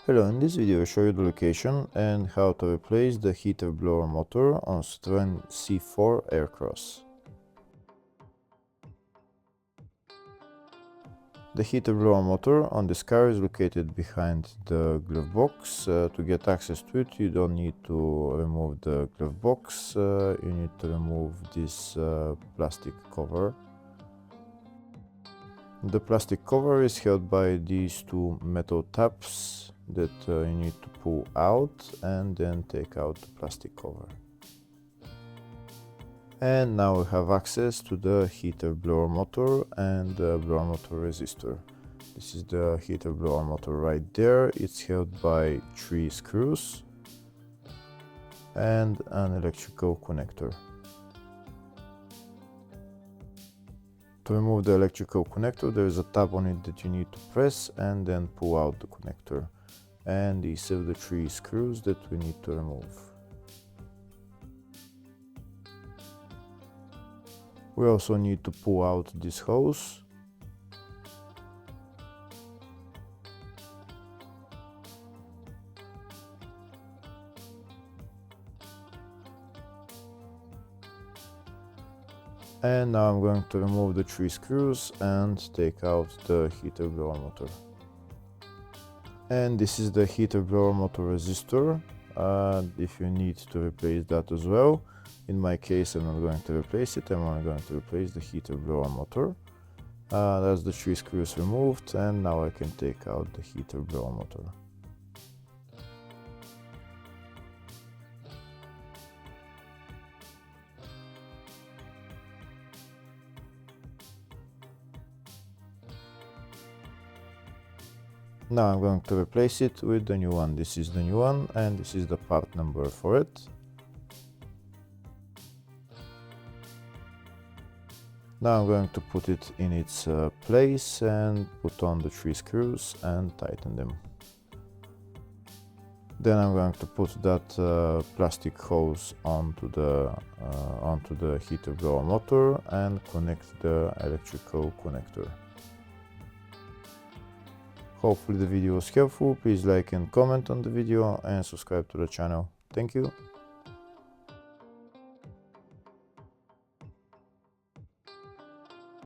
Hello, in this video I show you the location and how to replace the heater blower motor on Citroen C4 Aircross. The heater blower motor on this car is located behind the glove box. To get access to it, you don't need to remove the glove box, you need to remove this plastic cover. The plastic cover is held by these two metal tabs that you need to pull out and then take out the plastic cover. And now we have access to the heater blower motor and the blower motor resistor. This is the heater blower motor right there. It's held by 3 screws and an electrical connector. To remove the electrical connector, there is a tab on it that you need to press and then pull out the connector. And these are the 3 screws that we need to remove. We also need to pull out this hose. And now I'm going to remove the 3 screws and take out the heater blower motor. And this is the heater blower motor resistor. If you need to replace that as well, in my case I'm not going to replace it, I'm only going to replace the heater blower motor. That's the 3 screws removed, and now I can take out the heater blower motor. Now I'm going to replace it with the new one. This is the new one and this is the part number for it. Now I'm going to put it in its place and put on the 3 screws and tighten them. Then I'm going to put that plastic hose onto the heater blower motor and connect the electrical connector. Hopefully the video was helpful. Please like and comment on the video and subscribe to the channel. Thank you.